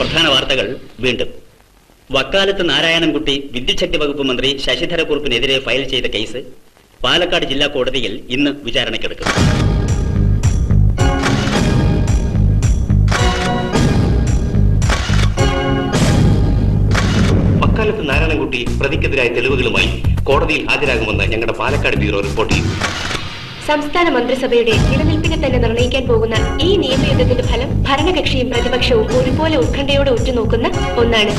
പ്രധാന വാർത്തകൾ വീണ്ടും. വക്കാലത്ത് നാരായണൻകുട്ടി വിദ്യുച്ഛക്തി വകുപ്പ് മന്ത്രി ശശിധരക്കുറുപ്പിനെതിരെ ഫയൽ ചെയ്ത കേസ് പാലക്കാട് ജില്ലാ കോടതിയിൽ ഇന്ന് വിചാരണയ്ക്കെടുക്കും. വക്കാലത്ത് നാരായണൻകുട്ടി പ്രതിക്കെതിരായ തെളിവുകളുമായി കോടതിയിൽ ഹാജരാകുമെന്ന് ഞങ്ങളുടെ പാലക്കാട് ബ്യൂറോ റിപ്പോർട്ട് ചെയ്തു. സംസ്ഥാന മന്ത്രിസഭയുടെ നിലനിൽപ്പിനെ തന്നെ നിർണ്ണയിക്കാൻ പോകുന്ന ഈ നിയമയുദ്ധത്തിന്റെ ഫലം ഭരണകക്ഷിയും പ്രതിപക്ഷവും ഒരുപോലെ ഉത്കണ്ഠയോടെ ഉറ്റുനോക്കുന്ന ഒന്നാണ്.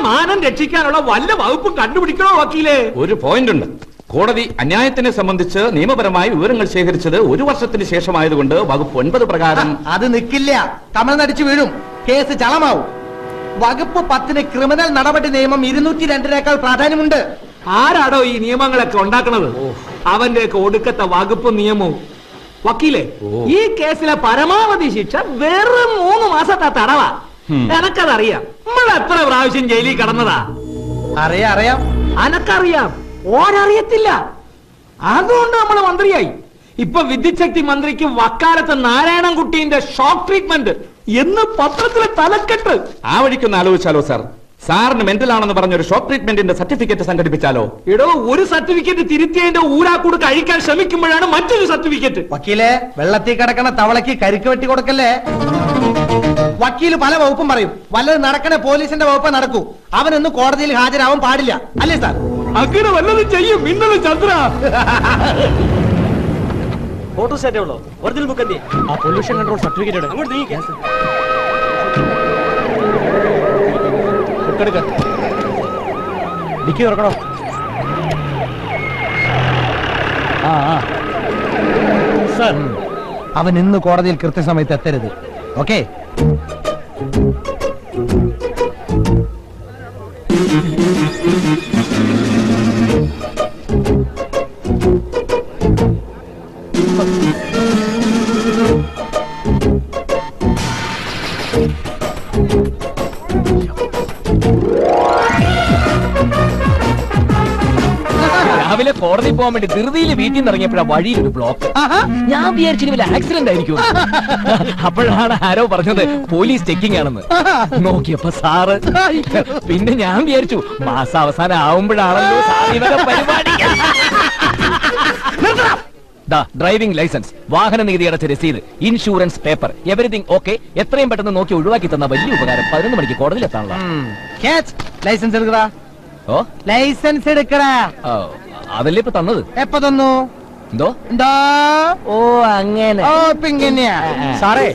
മാനം രക്ഷിക്കാനുള്ള വല്ല വകുപ്പും കണ്ടുപിടിക്കണോ വക്കീലേ? ഒരു പോയിന്റ് ഉണ്ട്. കോടതി അന്യായത്തിനെ സംബന്ധിച്ച് നിയമപരമായ വിവരങ്ങൾ ശേഖരിച്ചത് 1 വർഷത്തിന് ശേഷമായതുകൊണ്ട് വകുപ്പ് 9 പ്രകാരം അത് നിൽക്കില്ല. കമൽനടിച്ചു വീഴും, കേസ് ചളമാവും. വകുപ്പ് 10 ക്രിമിനൽ നടപടി നിയമം 202 പ്രാധാന്യമുണ്ട്. ആരാടോ ഈ നിയമങ്ങളൊക്കെ ഉണ്ടാക്കണത്? അവന്റെയൊക്കെ ഒടുക്കത്തെ വകുപ്പ് നിയമവും. വക്കീലെ, ഈ കേസിലെ പരമാവധി ശിക്ഷ വെറും 3 മാസത്തെ തടവാ. എനക്കതറിയാം. നമ്മൾ എത്ര പ്രാവശ്യം ജയിലിൽ കടന്നതാ. അറിയാം. അനക്കറിയാം, ഓരറിയത്തില്ല. അതുകൊണ്ട് നമ്മൾ മന്ത്രിയായി. ഇപ്പൊ വിദ്യുച്ഛക്തി മന്ത്രിക്ക് വക്കാലത്ത് നാരായണൻകുട്ടിന്റെ ഷോക്ക് ട്രീറ്റ്മെന്റ് എന്ന് പത്രത്തിലെ തലക്കെട്ട്. ആ വഴിക്കൊന്ന് ആലോചിച്ചാലോ സാർ? സാറിന് മെന്റൽ ആണെന്ന് പറഞ്ഞൊരു ഷോക്ക് ട്രീറ്റ്മെന്റിന്റെ സർട്ടിഫിക്കറ്റ് സംഘടിപ്പിച്ചാലോ? എടോ, ഒരു സർട്ടിഫിക്കറ്റ് തിരുത്തിയതിന്റെ ഊരാക്കൂട് കഴിക്കാൻ ശ്രമിക്കുമ്പോഴാണ് മറ്റൊരു സർട്ടിഫിക്കറ്റ്. വക്കീലെ, വെള്ളത്തിൽ കിടക്കണ തവളയ്ക്ക് കരിക്ക് വെട്ടി കൊടുക്കല്ലേ. വക്കീല് പല വകുപ്പും പറയും. വല്ലത് നടക്കണ പോലീസിന്റെ വകുപ്പ് നടക്കൂ. അവനൊന്ന് കോടതിയിൽ ഹാജരാവാൻ പാടില്ല, അല്ലേ സാർ? അങ്ങനെ വല്ലതും ചെയ്യും. മിന്നൽ ചന്ദ്ര. ഫോട്ടോ സെറ്റ് ഉള്ളോ? ഒറിജിനൽ ബുക്ക് എന്തി? ആ പൊല്യൂഷൻ കൺട്രോൾ സർട്ടിഫിക്കറ്റ് അങ്ങോട്ട് നീങ്ങിക്കാം. ഡിക്കി തുറക്കണോ? സാർ, അവൻ ഇന്ന് കോടതിയിൽ കൃത്യസമയത്ത് എത്തരുത്. ഓക്കെ? രാവിലെ കോടതി പോകാൻ വേണ്ടി ധൃതിയിൽ വീട്ടിൽ നിന്ന് ഇറങ്ങിയപ്പോഴാ വഴിയിൽ ഒരു ബ്ലോക്ക്. ഞാൻ വിചാരിച്ചു വലിയ ആക്സിഡന്റ് ആയിരിക്കും. അപ്പോഴാണ് ആരോ പറഞ്ഞത് പോലീസ് ചെക്കിംഗ് ആണെന്ന്. നോക്കിയപ്പോ സാറ്. പിന്നെ ഞാൻ വിചാരിച്ചു മാസം അവസാനം ആവുമ്പോഴാണല്ലോ സാറിനൊക്കെ പരിപാടി. ഡ്രൈവിംഗ് ലൈസൻസ്, വാഹന നികുതി അടച്ച രസീത്, ഇൻഷുറൻസ് പേപ്പർ, എവരിതിങ് ഓക്കെ. എത്രയും പെട്ടെന്ന് നോക്കി ഒഴിവാക്കി തന്ന വലിയ ഉപകാരം. 11 മണിക്ക് കോടതിയിൽ എത്താനുള്ള. ലൈസൻസ് എടുക്കടാ. ഓ, ലൈസൻസ് എടുക്കടാ. അതല്ലേ ഇപ്പൊ തന്നത്? എപ്പോ തന്നു? എന്തോ? ഓ, അങ്ങനെ. ഓ, പിങ്ങനെയാ. സാറേ,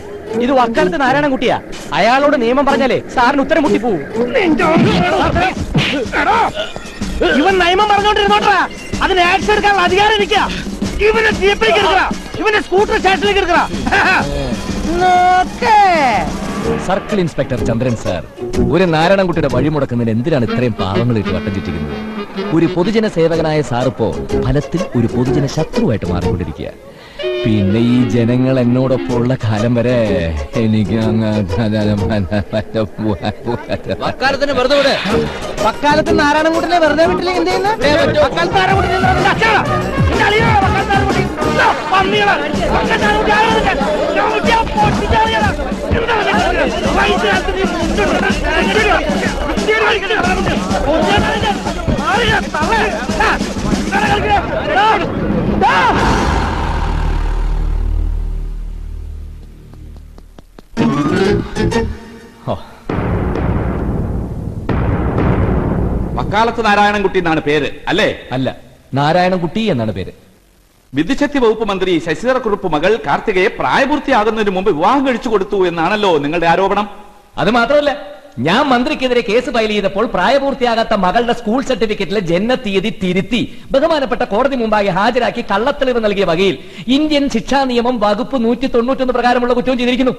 ഇത് വക്കാലത്ത് നാരായണൻകുട്ടിയാ. അയാളോട് നിയമം പറഞ്ഞാലേ സാറിന് ഉത്തരം മുട്ടിപ്പോവും. ഇവൻ നിയമം പറഞ്ഞോണ്ടിരുന്നോട്ടാ. അതിന് ആക്ഷൻ എടുക്കാനുള്ള അധികാരം ഇരിക്കുക. ഇവനെ ജീപ്പിലേക്ക് എടുക്കറ, ഇവന്റെ സ്കൂട്ടർ സ്റ്റേഷനിലേക്ക് എടുക്കറ. സർക്കിൾ ഇൻസ്പെക്ടർ ചന്ദ്രൻ സാർ, ഒരു നാരായണൻകുട്ടിയുടെ വഴിമുടക്കുന്നതിന് എന്തിനാണ് ഇത്രയും പാവങ്ങൾ ഇട്ട് വട്ടം ചുറ്റിക്കുന്നത്? ഒരു പൊതുജന സേവകനായ സാറിപ്പോ ഫലത്തിൽ ഒരു പൊതുജന ശത്രുവായിട്ട് മാറിക്കൊണ്ടിരിക്കുക. പിന്നെ ഈ ജനങ്ങൾ എന്നോടൊപ്പം ഉള്ള കാലം വരെ എനിക്ക് വക്കാലത്തിന് വെറുതെ വിട്. വക്കാലത്ത് നാരായണൻകുട്ടിനെ വെറുതെ വിട്ടില്ല. എന്ത് ചെയ്യുന്ന വക്കാലത്ത് നാരായണൻകുട്ടി എന്നാണ് പേര് അല്ലേ? അല്ല, നാരായണൻകുട്ടി എന്നാണ് പേര്. വിദ്യുച്ഛക്തി വകുപ്പ് മന്ത്രി ശശിധരക്കുറുപ്പ് മകൾ കാർത്തികയെ പ്രായപൂർത്തിയാകുന്നതിന് മുമ്പ് വിവാഹം കഴിച്ചു കൊടുത്തു എന്നാണല്ലോ നിങ്ങളുടെ ആരോപണം. അത് മാത്രമല്ല, ഞാൻ മന്ത്രിക്കെതിരെ കേസ് ഫയൽ ചെയ്തപ്പോൾ പ്രായപൂർത്തിയാകാത്ത മകളുടെ സ്കൂൾ സർട്ടിഫിക്കറ്റിലെ ജനനത്തീയതി തിരുത്തി ബഹുമാനപ്പെട്ട കോടതി മുമ്പാകെ ഹാജരാക്കി കള്ളത്തെളിവ് നൽകിയ വകയിൽ ഇന്ത്യൻ ശിക്ഷാ നിയമം വകുപ്പ് 191 പ്രകാരമുള്ള കുറ്റവും ചെയ്തിരിക്കുന്നു.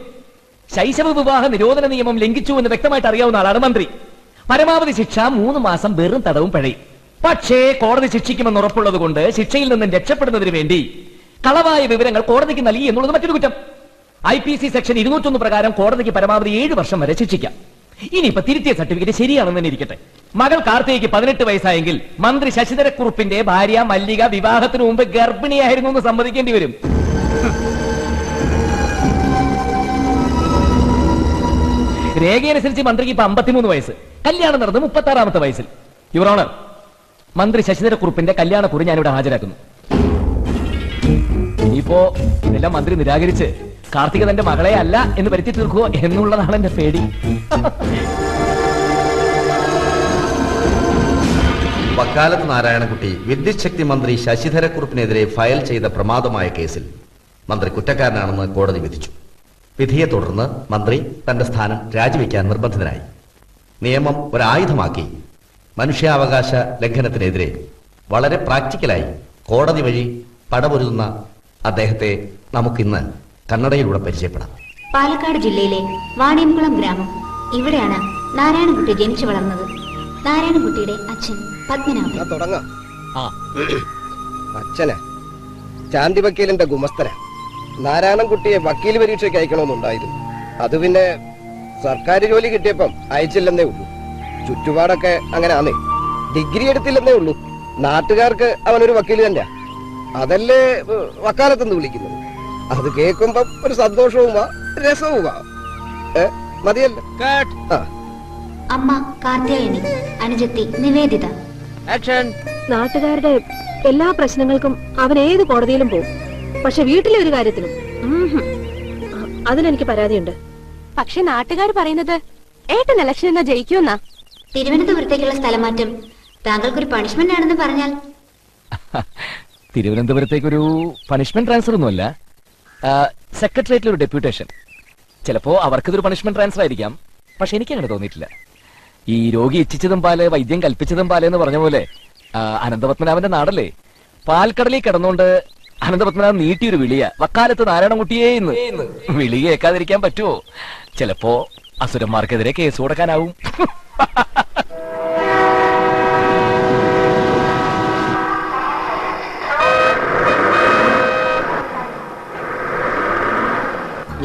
ശൈശവ വിവാഹ നിരോധന നിയമം ലംഘിച്ചു എന്ന് വ്യക്തമായിട്ട് അറിയാവുന്ന ആളാണ് മന്ത്രി. പരമാവധി ശിക്ഷ 3 മാസം വെറും തടവും പിഴയും. പക്ഷേ കോടതി ശിക്ഷിക്കുമെന്ന് ഉറപ്പുള്ളത് കൊണ്ട് ശിക്ഷയിൽ നിന്നും രക്ഷപ്പെടുന്നതിന് വേണ്ടി കളവായ വിവരങ്ങൾ കോടതിക്ക് നൽകി എന്നുള്ളത് മറ്റൊരു കുറ്റം. IPC സെക്ഷൻ 201 പ്രകാരം കോടതിക്ക് പരമാവധി 7 വർഷം വരെ ശിക്ഷിക്കാം. ഇനിയിപ്പോ തിരുത്തിയ സർട്ടിഫിക്കറ്റ് ശരിയാണെന്ന് തന്നെ ഇരിക്കട്ടെ. മകൾ കാർത്തികയ്ക്ക് 18 വയസ്സായെങ്കിൽ മന്ത്രി ശശിധരക്കുറുപ്പിന്റെ ഭാര്യ മല്ലിക വിവാഹത്തിന് മുമ്പ് ഗർഭിണിയായിരുന്നു എന്ന് സമ്മതിക്കേണ്ടി വരും. രേഖയനുസരിച്ച് മന്ത്രിക്ക് ഇപ്പൊ 53 വയസ്സ്, കല്യാണം നടന്നത് 36ാമത്തെ വയസ്സിൽ. യുവർ ഓണർ, മന്ത്രി ശശിധരക്കുറുപ്പിന്റെ കല്യാണക്കുറി ഞാനിവിടെ ഹാജരാക്കുന്നു. ഇനിയിപ്പോ ഇതെല്ലാം മന്ത്രി നിരാകരിച്ച് കാർത്തിക തന്റെ മകളെ അല്ല എന്ന് വരുത്തി തീർക്കുവോ എന്നുള്ളതാണ് എന്റെ പേടി. വക്കാലത്ത് നാരായണൻകുട്ടി വിദ്യുത് ശക്തി മന്ത്രി ശശിധരക്കുറുപ്പിനെതിരെ ഫയൽ ചെയ്ത പ്രമാദമായ കേസിൽ മന്ത്രി കുറ്റക്കാരനാണെന്ന് കോടതി വിധിച്ചു. വിധിയെ തുടർന്ന് മന്ത്രി തന്റെ സ്ഥാനം രാജിവെക്കാൻ നിർബന്ധിതനായി. നിയമം ഒരായുധമാക്കി മനുഷ്യാവകാശ ലംഘനത്തിനെതിരെ വളരെ പ്രാക്ടിക്കലായി കോടതി വഴി പടപൊരുതുന്ന അദ്ദേഹത്തെ നമുക്കിന്ന് കന്നഡയിലൂടെ പരിചയപ്പെടാം. പാലക്കാട് ജില്ലയിലെ വാണിയംകുളം ഗ്രാമം. ഇവിടെയാണ് നാരായണൻകുട്ടി ജനിച്ചു വളർന്നത്. നാരായണൻകുട്ടിയുടെ അച്ഛൻ പത്മനാഭൻ. തുടങ്ങാം. അച്ഛന് ചാന്തി വക്കീലിന്റെ ഗുമസ്തന. നാരായണൻകുട്ടിയെ വക്കീൽ പരീക്ഷയ്ക്ക് അയക്കണമെന്നുണ്ടായിരുന്നു. അത് പിന്നെ സർക്കാർ ജോലി കിട്ടിയപ്പം അയച്ചില്ലെന്നേ ഉള്ളൂ. ചുറ്റുപാടൊക്കെ അങ്ങനെ ആന്നേ. ഡിഗ്രി എടുത്തില്ലെന്നേ ഉള്ളൂ. നാട്ടുകാർക്ക് അവനൊരു വക്കീൽ തന്നെയാ. അതല്ലേ വക്കാലത്തെന്ന് വിളിക്കുന്നത്. അത് കേൾക്കുമ്പം ഒരു സന്തോഷവുമാ രസവുമാ. മതിയല്ലോ. അമ്മ കാർത്യായനി, അനുജത്തി നിവേദിത. നാട്ടുകാരുടെ എല്ലാ പ്രശ്നങ്ങൾക്കും അവൻ ഏത് കോടതിയിലും പോകും. പക്ഷെ വീട്ടിലെ ഒരു കാര്യത്തിനും അതിനെനിക്ക് പരാതിയുണ്ട്. പക്ഷെ നാട്ടുകാർ പറയുന്നത് ഏട്ടൻ ഇലക്ഷൻ എന്നാ ജയിക്കുമെന്നാ. തിരുവനന്തപുരത്തേക്കുള്ള സ്ഥലമാറ്റം താങ്കൾക്കൊരു പണിഷ്മെന്റ് ആണെന്ന് പറഞ്ഞാൽ? തിരുവനന്തപുരത്തേക്കൊരു പണിഷ്മെന്റ് ട്രാൻസ്ഫർ ഒന്നുമല്ല, സെക്രട്ടേറിയറ്റിൽ ഒരു ഡെപ്യൂട്ടേഷൻ. ചിലപ്പോ അവർക്കിതൊരു പണിഷ്മെന്റ് ട്രാൻസ്ഫർ ആയിരിക്കാം, പക്ഷെ എനിക്ക് അങ്ങനെ തോന്നിയിട്ടില്ല. ഈ രോഗി ഇച്ഛിച്ചതും പാല് വൈദ്യം കൽപ്പിച്ചതും പാല് എന്ന് പറഞ്ഞ പോലെ അനന്തപത്മനാഭന്റെ നാടല്ലേ. പാൽക്കടലിൽ കിടന്നുകൊണ്ട് അനന്തപത്മനാഭൻ നീട്ടിയൊരു വിളിയ വക്കാലത്ത് നാരായണൻകുട്ടിയേ ഇന്ന്. വിളി കേൾക്കാതിരിക്കാൻ പറ്റുമോ? ചിലപ്പോ അസുരന്മാർക്കെതിരെ കേസ് കൊടുക്കാനാവും.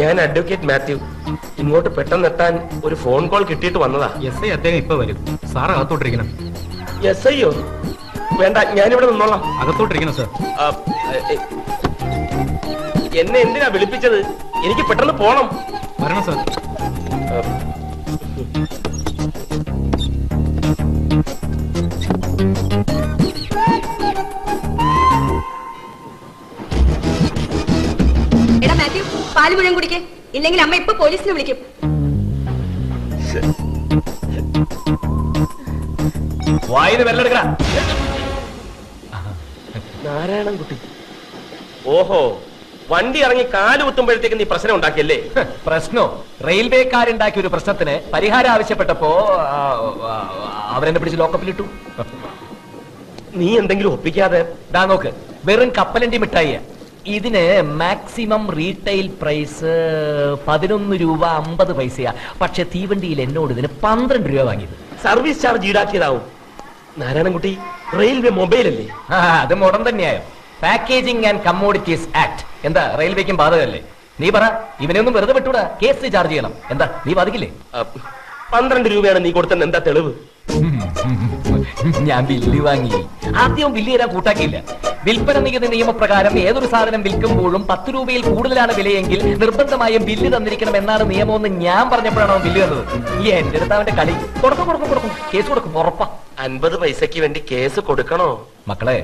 ഞാൻ അഡ്വക്കേറ്റ് മാത്യു. ഇങ്ങോട്ട് പെട്ടെന്ന് എത്താൻ ഒരു ഫോൺ കോൾ കിട്ടിയിട്ട് വന്നതാ. എസ് ഐ അദ്ദേഹം ഇപ്പൊ വരും. സാർ അകത്തോട്ടിരിക്കണം. എസ് ഐയോ? വേണ്ട, ഞാനിവിടെ നിന്നോളാം. അകത്തോട്ടിരിക്കണം സാർ. എന്നെ എന്തിനാ വിളിപ്പിച്ചത്? എനിക്ക് പെട്ടെന്ന് പോണം. വരണം സാർ. എടാ മാത്യു, പാല് മുഴുവൻ കുടിക്കേ, ഇല്ലെങ്കിൽ അമ്മ ഇപ്പൊ പോലീസിനെ വിളിക്കും. വായിന്ന് വെല്ലെടുക്കണ നാരായണൻകുട്ടി. ഓഹോ, വണ്ടി ഇറങ്ങി കാല് കുത്തുമ്പോഴത്തേക്ക് നീ പ്രശ്നം ഉണ്ടാക്കിയല്ലേ? പ്രശ്നോ? റെയിൽവേക്കാരുണ്ടാക്കിയ ഒരു പ്രശ്നത്തിന് പരിഹാരം ആവശ്യപ്പെട്ടപ്പോ അവരെന്നെ പിടിച്ച് ലോക്കപ്പിലിട്ടു. നീ എന്തെങ്കിലും ഒപ്പിക്കാതെ. ദാ നോക്ക്, വെറും കപ്പലണ്ടി മിഠായിയ. ഇതിന് മാക്സിമം റീറ്റെയിൽ പ്രൈസ് 11 രൂപ 50 പൈസയാ. പക്ഷെ തീവണ്ടിയിൽ എന്നോട് ഇതിന് 12 രൂപ വാങ്ങിയത്. സർവീസ് ചാർജ് ഈടാക്കിയതാവും. നാരായണൻകുട്ടി, റെയിൽവേ മൊബൈൽ അല്ലേ? അത് മുടൻ തന്നെയായോ. പാക്കേജിംഗ് ആൻഡ് കമ്മോഡിറ്റീസ് ആക്ട് എന്താ റെയിൽവേക്കും ബാധകല്ലേ? നീ പറ, ഇവനെ ഒന്നും വെറുതെ വിട്ടൂടാ, കേസ് ചാർജ് ചെയ്യണം. എന്താ നീ ബാധിക്കില്ലേ? 12 രൂപയാണ് നീ കൊടുത്തത്. എന്താ തെളിവ്? ഞാൻ ബില്ല് വാങ്ങി. ആദ്യം ബില്ല് തരാൻ കൂട്ടാക്കിയില്ല. വിൽപ്പന നികുതി നിയമപ്രകാരം ഏതൊരു സാധനം വിൽക്കുമ്പോഴും 10 രൂപയിൽ കൂടുതലാണ് വിലയെങ്കിൽ നിർബന്ധമായും ബില്ല് തന്നിരിക്കണം എന്നാണ് നിയമമെന്ന് ഞാൻ പറഞ്ഞപ്പോഴാണ് അവൻ ബില്ല് തന്നത്. എന്റെ അടുത്ത് അവന്റെ കളി. കൊടുക്കും, കേസ് കൊടുക്കും, ഉറപ്പാ. 50 പൈസക്ക് വേണ്ടി കേസ് കൊടുക്കണോ? മക്കളെ,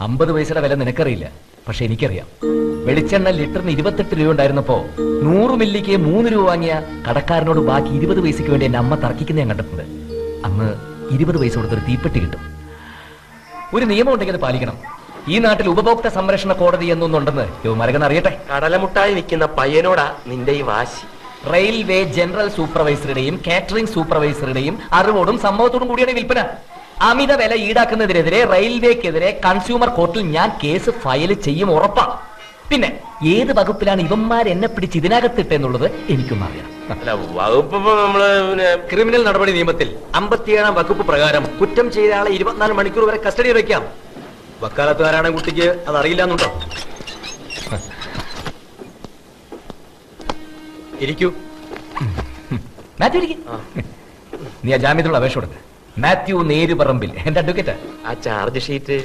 50 പൈസയുടെ വില നിനക്കറിയില്ല, പക്ഷെ എനിക്കറിയാം. വെളിച്ചെണ്ണ ലിറ്ററിന് 28 രൂപ ഉണ്ടായിരുന്നപ്പോ 100 മില്ലിക്ക് 3 രൂപ വാങ്ങിയ കടക്കാരനോട് ബാക്കി 20 പൈസക്ക് വേണ്ടി എന്റെ അമ്മ തർക്കിക്കുന്ന ഞാൻ കണ്ടിട്ടുണ്ട്. അന്ന് 20 പൈസ കൊടുത്തൊരു തീപ്പെട്ടി കിട്ടും. ഒരു നിയമം ഉണ്ടെങ്കിൽ അത് പാലിക്കണം. ഈ നാട്ടിൽ ഉപഭോക്തൃ സംരക്ഷണ കോടതി എന്നൊന്നുണ്ടെന്ന് യുവമാരകൻ അറിയട്ടെ. കടലമുട്ടായി വിൽക്കുന്ന പയ്യനോടാ നിന്റെ ഈ വാശി. റെയിൽവേ ജനറൽ സൂപ്പർവൈസറുടെയും കാറ്ററിംഗ് സൂപ്പർവൈസറുടെയും അറിവോടും സമ്മതത്തോടും കൂടിയാണ് വിൽപ്പന. അമിത വില ഈടാക്കുന്നതിനെതിരെ റെയിൽവേക്കെതിരെ കൺസ്യൂമർ കോർട്ടിൽ ഞാൻ കേസ് ഫയൽ ചെയ്യും, ഉറപ്പാ. പിന്നെ ഏത് വകുപ്പിലാണ് ഇവന്മാർ എന്നെ പിടിച്ച് ഇതിനകത്തിട്ടെന്നുള്ളത് എനിക്കൊന്നും അറിയാം. വകുപ്പ് ക്രിമിനൽ നടപടി നിയമത്തിൽ 57-ാം വകുപ്പ് പ്രകാരം കുറ്റം ചെയ്ത ആളെ 24 മണിക്കൂർ വരെ കസ്റ്റഡിയിൽ വെക്കാം. വക്കാലത്ത് നാരായണൻകുട്ടിക്ക് അത് അറിയില്ലെന്നുണ്ടോ? ഇരിക്കൂ. മാത്യു ഇരിക്ക്. നീ ആ ജാമ്യത്തിലുള്ള അപേക്ഷ കൊടുക്ക. മാത്യു നേരുപറമ്പിൽ, എന്റെ അഡ്വക്കേറ്റ്. ആ ചാർജ് ഷീറ്റ്.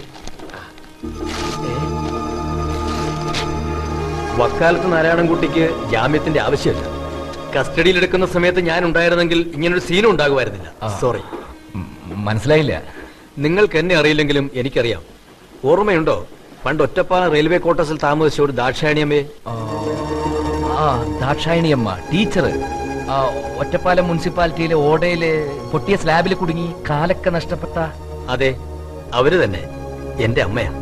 വക്കാലത്ത് നാരായണൻകുട്ടിക്ക് ജാമ്യത്തിന്റെ ആവശ്യമില്ല. കസ്റ്റഡിയിൽ എടുക്കുന്ന സമയത്ത് ഞാൻ ഉണ്ടായിരുന്നെങ്കിൽ ഇങ്ങനൊരു സീനും ഉണ്ടാകുമായിരുന്നില്ല. സോറി. മനസ്സിലായില്ല. നിങ്ങൾക്ക് എന്നെ അറിയില്ലെങ്കിലും എനിക്കറിയാം. ഓർമ്മയുണ്ടോ പണ്ട് ഒറ്റപ്പാലം റെയിൽവേ ക്വാർട്ടേഴ്സിൽ താമസിച്ച ഒരു ദാക്ഷായണിയമ്മയെ? ദാക്ഷായണിയമ്മ ടീച്ചർ. ഒറ്റപ്പാലം മുനിസിപ്പാലിറ്റിയിലെ ഓടയില് പൊട്ടിയ സ്ലാബിൽ കുടുങ്ങി കാലൊക്കെ നഷ്ടപ്പെട്ട. അതെ, അവര് തന്നെ എന്റെ അമ്മയാ.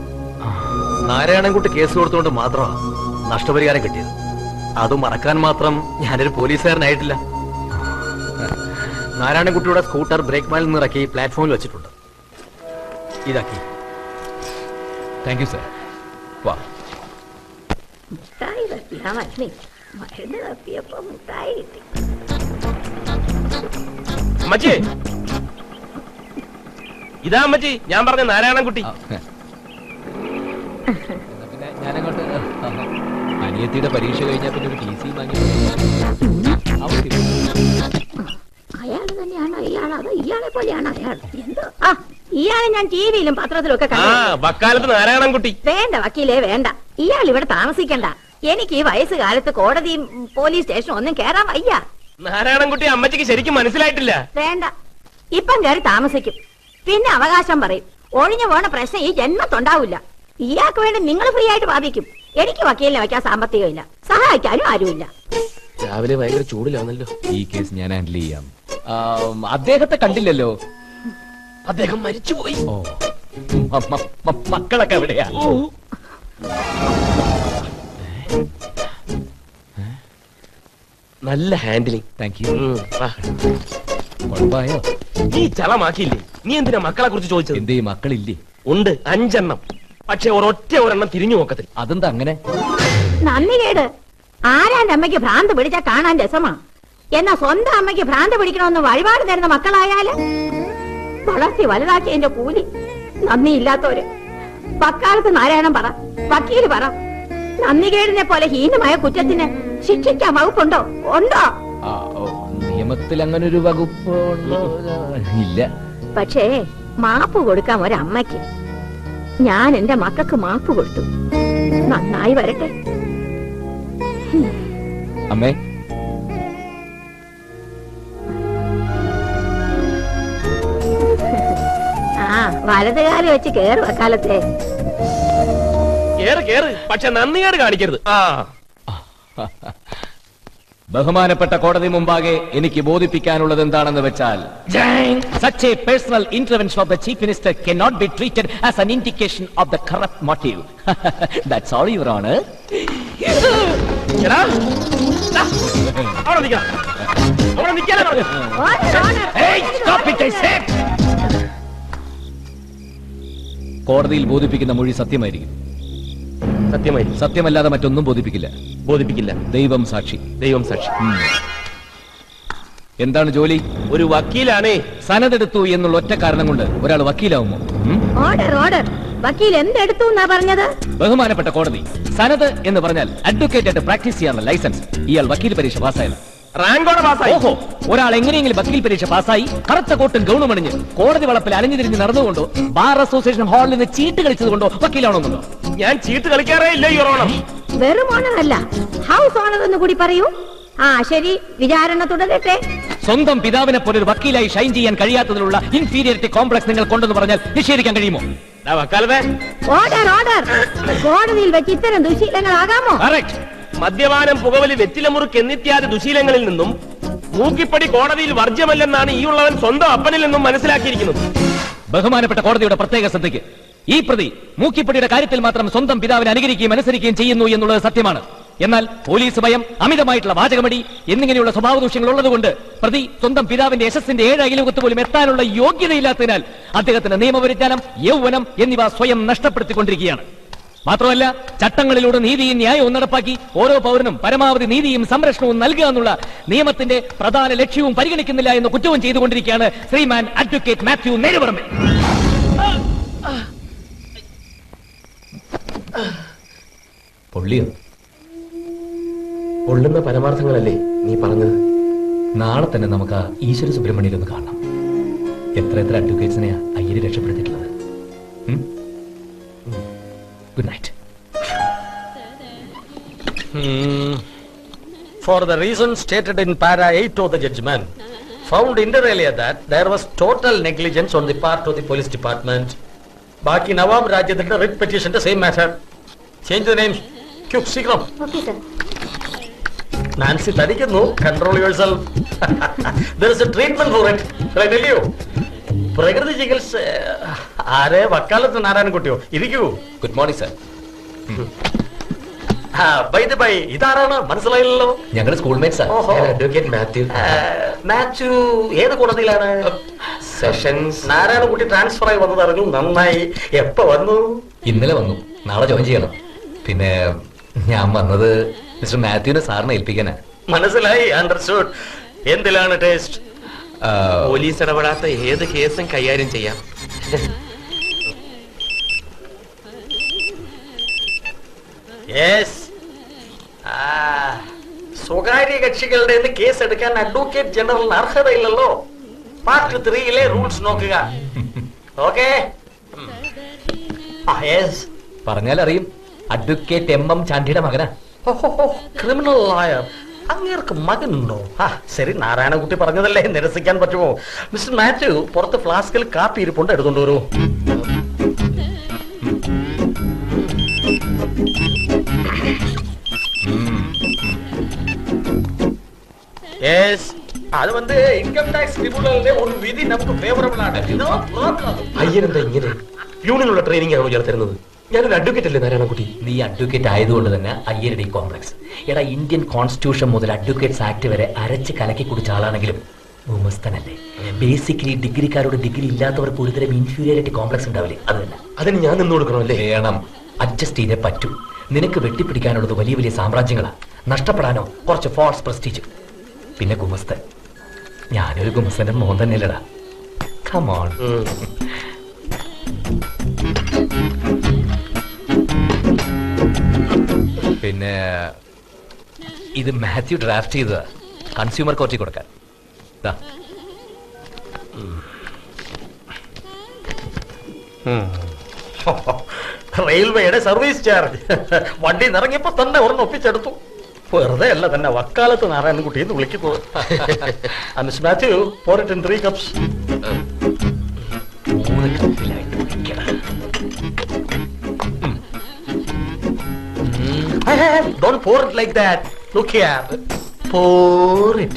നാരായണൻകുട്ടി കേസ് കൊടുത്തുകൊണ്ട് മാത്രമാണ് നഷ്ടപരിഹാരം കിട്ടിയത്. അത് മറക്കാൻ മാത്രം ഞാനൊരു പോലീസുകാരനായിട്ടില്ല. നാരായണൻകുട്ടിയുടെ സ്കൂട്ടർ ബ്രേക്ക് മാലിൽ നിന്ന് ഇറക്കി പ്ലാറ്റ്ഫോമിൽ വെച്ചിട്ടുണ്ട്. ഇതാക്കി. Thank you sir. വാ. അമ്മച്ചി, ഇതാ അമ്മച്ചി ഞാൻ പറഞ്ഞ നാരായണൻകുട്ടി. പിന്നെ ഞാനങ്ങോട്ട് അനിയത്തിയുടെ പരീക്ഷ കഴിഞ്ഞാൽ പിന്നെ ഒരു ടി സി വാങ്ങി. അയാള് തന്നെയാണോ ഇയാളോ അതോ ഇയാളെ പോലെയാണോ അയാൾ? എന്തോ ഇയാളെ ഞാൻ ടിവിയിലും പത്രത്തിലും ഒക്കെ വക്കാലത്ത് നാരായണൻകുട്ടി. വേണ്ട വക്കീലേ വേണ്ട. ഇയാൾ ഇവിടെ താമസിക്കണ്ട. എനിക്ക് ഈ വയസ്സുകാലത്ത് കോടതിയും പോലീസ് സ്റ്റേഷനും ഒന്നും കേറാൻ വയ്യ. നാരായണൻകുട്ടി അമ്മച്ചിക്ക് ശരിക്കും മനസ്സിലായിട്ടില്ല. വേണ്ട, ഇപ്പം കയറി താമസിക്കും. പിന്നെ അവകാശം പറയും. ഒഴിഞ്ഞു പോണ പ്രശ്നം ഈ ജന്മത്തുണ്ടാവില്ല. ഇയാൾക്ക് വേണ്ടി നിങ്ങൾ ഫ്രീ ആയിട്ട് വാദിക്കും. എനിക്ക് വക്കീലിനെ വയ്ക്കാൻ സാമ്പത്തികമില്ല, സഹായിക്കാനും ആരുമില്ല. രാവിലെ ഭയങ്കര ചൂടിലാണല്ലോ. ഈ കേസ് ഞാൻ ഹാൻഡിൽ ചെയ്യാം. അദ്ദേഹത്തെ കണ്ടില്ലല്ലോ. അദ്ദേഹം മരിച്ചുപോയി. ഓ, മക്കളൊക്കെ എവിടെയാ? നല്ല ഹാൻഡിലിംഗ്. Thank you. കുഴപ്പമായോ? നീ ചളമാക്കിയില്ലേ? നീ എന്തിനാ മക്കളെ കുറിച്ച് ചോദിച്ചത്? എന്തേ മക്കളില്ലേ? ഉണ്ട്, 5 എണ്ണം. പക്ഷെ ഒരെണ്ണം തിരിഞ്ഞു നോക്കത്തില്ല. അതെന്താ അങ്ങനെ? നന്ദി കേട്. ആരാന്റെ അമ്മയ്ക്ക് ഭ്രാന്ത് പിടിച്ചാ കാണാൻ രസമാ. എന്നാ സ്വന്തം അമ്മയ്ക്ക് ഭ്രാന്ത് പിടിക്കണമെന്ന് വഴിപാട് തരുന്ന മക്കളായാല് വളർത്തി വലുതാക്കിയതിന്റെ കൂലി നന്ദിയില്ലാത്തവര്. വക്കാലത്ത് നാരായണൻ പറ, വക്കീല് പറ. നന്ദികേടിനെ പോലെ ഹീനമായ കുറ്റത്തിന് ശിക്ഷിക്കാൻ വകുപ്പുണ്ടോ? ഉണ്ടോ? നിയമത്തിൽ അങ്ങനെ ഒരു വകുപ്പ് ഇല്ല. പക്ഷേ മാപ്പ് കൊടുക്കാം ഒരമ്മയ്ക്ക്. ഞാൻ എന്റെ മക്കൾക്ക് മാപ്പ് കൊടുത്തു. നന്നായി വരട്ടെ. അമ്മേ, വലതുകാലം വെച്ച് കേറ് വക്കാലത്തെ. കേറ്, പക്ഷെ നന്ദികേട് കാണിക്കരുത്. ബഹുമാനപ്പെട്ട കോടതി മുമ്പാകെ എനിക്ക് ബോധിപ്പിക്കാനുള്ളത് എന്താണെന്ന് വെച്ചാൽ, such a personal intervention of the chief minister cannot be treated as an indication of the corrupt motive. That's all, Your Honor. Hey, stop it, I said. കോടതിയിൽ ബോധിപ്പിക്കുന്ന മൊഴി സത്യമായിരിക്കും. സത്യമല്ലാതെ മറ്റൊന്നും ബോധിപ്പിക്കില്ല. ദൈവം സാക്ഷി. എന്താണ് ജോലി? ഒരു വക്കീലാണേ. സനതെടുത്തു എന്നുള്ള ഒറ്റ കാരണം കൊണ്ട് ഒരാൾ വക്കീലാവുമോ? ഓർഡർ. വക്കീൽ എന്തെടുത്തു എന്നാ പറഞ്ഞത്? ബഹുമാനപ്പെട്ട കോടതി, സനത് എന്ന് പറഞ്ഞാൽ അഡ്വക്കേറ്റ് ആയിട്ട് പ്രാക്ടീസ് ചെയ്യാനുള്ള ലൈസൻസ്. ഇയാൾ വക്കീൽ പരീക്ഷ പാസ്സായത്. റാങ്കോടെ പാസ്സായി. ഓഹോ, ഒരാൾ എങ്ങനെയെങ്കിലും വക്കീൽ പരീക്ഷ പാസ്സായി കറുത്ത കോട്ടും ഗൗണും അണിഞ്ഞ് കോടതി വളപ്പിൽ അലഞ്ഞു തിരിഞ്ഞ് നടന്നുകൊണ്ടോ ബാർ അസോസിയേഷൻ ഹാളിൽ നിന്ന് ചീട്ട് കളിച്ചത് കൊണ്ടോ വക്കീലാണോന്നുണ്ടോ? ഞാൻ ചീട്ട് കളിക്കാറേ ഇല്ല, യുവർ ഓണർ. വെറും ഓണറല്ല, ഹൗസ് ഓണർ എന്ന് കൂടി പറയൂ. ശരി, വിചാരണ തുടരട്ടെ. സ്വന്തം പിതാവിനെ പോലെ ഒരു വക്കീലായി ഷൈൻ ചെയ്യാൻ കഴിയാത്തതിലുള്ള ഇൻഫീരിയറിറ്റി കോംപ്ലക്സ് നിങ്ങൾ കൊണ്ടെന്ന് പറഞ്ഞാൽ നിഷേധിക്കാൻ കഴിയുമോ? ഓർഡർ. കോടതിയിൽ വെച്ച് ഇത്തരം ദുശീലങ്ങളാകാമോ? മദ്യപാനം, പുകവലി, വെറ്റിലമുറുക്ക് എന്നിത്യാദി ദുശീലങ്ങളിൽ നിന്നും മൂക്കിപ്പടി കോടതിയിൽ വർജ്യമല്ലെന്നാണ് ഈ ഉള്ളവൻ സ്വന്തം അപ്പനിൽ നിന്നും മനസ്സിലാക്കിയിരിക്കുന്നത്. ബഹുമാനപ്പെട്ട കോടതിയുടെ പ്രത്യേക ശ്രദ്ധയ്ക്ക്, ഈ പ്രതി മൂക്കിപ്പടിയുടെ കാര്യത്തിൽ മാത്രം സ്വന്തം പിതാവിനെ അനുകരിക്കുകയും അനുസരിക്കുകയും ചെയ്യുന്നു എന്നുള്ളത് സത്യമാണ്. എന്നാൽ പോലീസ് ഭയം, അമിതമായിട്ടുള്ള വാചകമടി എന്നിങ്ങനെയുള്ള സ്വഭാവ ദൂഷ്യങ്ങൾ ഉള്ളതുകൊണ്ട് പ്രതി സ്വന്തം പിതാവിന്റെ യശസ്സിന്റെ 7 അയലോകത്ത് പോലും എത്താനുള്ള യോഗ്യതയില്ലാത്തതിനാൽ അദ്ദേഹത്തിന് നിയമപരിജ്ഞാനം, യൗവനം എന്നിവ സ്വയം നഷ്ടപ്പെടുത്തിക്കൊണ്ടിരിക്കുകയാണ്. മാത്രമല്ല, ചട്ടങ്ങളിലൂടെ നീതിയും ന്യായവും നടപ്പാക്കി ഓരോ പൗരനും പരമാവധി നീതിയും സംരക്ഷണവും നൽകുക എന്നുള്ള നിയമത്തിന്റെ പ്രധാന ലക്ഷ്യവും പരിഗണിക്കുന്നില്ല എന്ന കുറ്റവും ചെയ്തുകൊണ്ടിരിക്കുകയാണ് ശ്രീമാൻ അഡ്വക്കേറ്റ് മാത്യു നേരുപറമ്പിൽ. പൊള്ളിയോ? പൊള്ളുന്ന പരമാർത്ഥങ്ങളല്ലേ നീ പറഞ്ഞത്? നാളെ തന്നെ നമുക്ക് ആ ഈശ്വര സുബ്രഹ്മണ്യം ഒന്ന് കാണണം. എത്ര അഡ്വക്കേറ്റ്സിനെയാ അയ്യര് രക്ഷപ്പെടുത്തിയിട്ടുള്ളത്. Good night. For the reasons stated in para 8 of the judgment, found inter alia that there was total negligence on the part of the police department. ബാക്കി നവാബ് രാജ്യത്തിന്റെ റിട്ട് പെറ്റീഷന്റെ same matter. Change the names. Quick സീക്രം. Okay sir. Nancy തടിക്കുന്നു. Control yourself. There is a treatment for it. Shall I tell you? പ്രകൃതി ചികിത്സ. ആരെ വക്കാലത്ത് നാരായണൻകുട്ടിയോ? ഇരിക്കൂ. Good morning sir. ബൈ ഇതാരാണ്? മനസ്സിലായില്ലല്ലോ. ഞങ്ങളുടെ സ്കൂൾമേറ്റ്സ് അഡ്വക്കേറ്റ് മാത്യു. മാത്യു ഏത് കോടതിയിലാണ്? സെഷൻസ്. നാരായണൻകുട്ടി ട്രാൻസ്ഫർ ആയി വന്നത് അറിഞ്ഞു. നന്നായി. എപ്പോ വന്നു? ഇന്നലെ വന്നു. നാളെ ജോയിൻ ചെയ്യണം. പിന്നെ ഞാൻ വന്നത് മിസ്റ്റർ മാത്യുവിനെ സാറിനെ ഏൽപ്പിക്കാനാ. മനസ്സിലായി. അണ്ടർസ്റ്റുഡ്. എന്തിലാണ് ടേസ്റ്റ്? പോലീസ് ഇടപെടാത്ത ഏത് കേസും കൈകാര്യം ചെയ്യാം. യെസ്. സ്വകാര്യ കക്ഷികളുടെ കേസ് എടുക്കാൻ അഡ്വക്കേറ്റ് ജനറലിന് അർഹതയില്ലല്ലോ. പാർട്ട് 3 റൂൾസ് നോക്കുക. ഓക്കെ. പറഞ്ഞാൽ അറിയും. അഡ്വക്കേറ്റ് MM ചാണ്ടിയുടെ മകനാ. Criminal lawyer. അങ്ങേർക്ക് മകനുണ്ടോ? ശരി, നാരായണകുട്ടി പറഞ്ഞതല്ലേ, നിരസിക്കാൻ പറ്റുമോ? മിസ്റ്റർ മാത്യു, പുറത്ത് ഫ്ലാസ്കിൽ കാപ്പി ഇരിപ്പുണ്ട്, എടുത്തോണ്ട് വരൂ. അത് വന്ന് ഇൻകം ടാക്സ് ട്രിബ്യൂണലിന്റെ ഒരു വിധി നമുക്ക് ഫേവറബിൾ ആണ്. അയ്യനെന്താ ഇങ്ങനെ? യൂണിയനുള്ള ട്രെയിനിങ് ആണോ ഞാൻ തരുന്നത്? ഞാനൊരു അഡ്വക്കേറ്റ് അല്ലേ നാരായണകുട്ടി? നീ അഡ്വക്കേറ്റ് ആയതുകൊണ്ട് തന്നെ അയ്യരുടെ കോംപ്ലക്സ്. എടാ, ഇന്ത്യൻ കോൺസ്റ്റിറ്റ്യൂഷൻ മുതൽ അഡ്വക്കേറ്റ്സ് ആക്ട് വരെ അരച്ച് കലക്കി കുടിച്ച ആളാണെങ്കിലും ഭൂമസ്ഥനല്ലേ. ബേസിക്കലി ഡിഗ്രിക്കാരോട് ഡിഗ്രി ഇല്ലാത്തവർക്ക് ഒരുതരം ഇൻഫീരിയോറിറ്റി കോംപ്ലക്സ് ഉണ്ടാവില്ലേ? അത് തന്നെ. അതിന് ഞാൻ നിന്ന് കൊടുക്കണമല്ലേ? വേണം. അഡ്ജസ്റ്റ് ചെയ്തേ പറ്റൂ. നിനക്ക് വെട്ടിപ്പിടിക്കാനുള്ളത് വലിയ വലിയ സാമ്രാജ്യങ്ങളാ. നഷ്ടപ്പെടാനോ കുറച്ച് ഫോൾസ് പ്രസ്റ്റീജ്. പിന്നെ ഗുമസ്തൻ. ഞാനൊരു ഗുമസ്തന്റെ മോൻ തന്നെയല്ലടാ. Come on. പിന്നെ ഇത് മാത്യു ഡ്രാഫ്റ്റ് ചെയ്തതാ കൺസ്യൂമർ കോർട്ടിൽ കൊടുക്കാൻ. റെയിൽവേയുടെ സർവീസ് ചാർജ്. വണ്ടി നിറങ്ങിയപ്പോ തന്നെ ഒരെണ്ണം ഒപ്പിച്ചെടുത്തു. വെറുതെ അല്ല, തന്നെ വക്കാലത്ത് നാരായണൻകുട്ടി എന്ന് വിളിക്കുന്നത്. Mister Mathew, pour it in 3 cups. 3 കപ്പിലായിട്ട് കുടിക്കണം. Don't pour it like that. Look here. Pour it.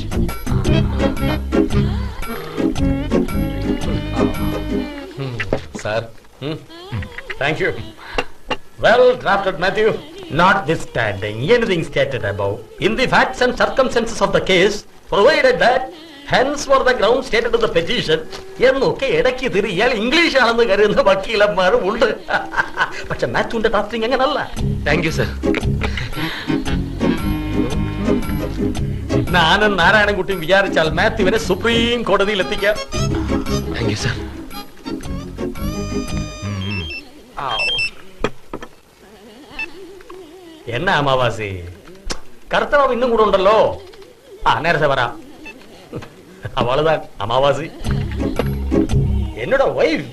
Sir. Thank you. Well drafted, Matthew. Notwithstanding anything stated above, in the facts and circumstances of the case, provided that hence for the ground stated in the petition, എന്നൊക്കെ ഇടയ്ക്ക് തിരിയാൽ English ആണെന്ന് കരുതുന്ന വക്കീലന്മാരും ഉണ്ട്. പക്ഷെ മാത്യുവിന്റെ drafting അങ്ങനല്ല. Thank you sir. ഞാനും നാരായണൻകുട്ടിയും വിചാരിച്ചാൽ മാത്യുവിനെ supreme കോടതിയിൽ എത്തിക്കാം. Thank you sir. എന്നാ അമാവാസി, കർത്തവം ഇന്നും കൂടെ ഉണ്ടല്ലോ. നേരത്തെ വരാം. അവളുതാൻ അമാവാസി, എന്നോട് വൈഫ്.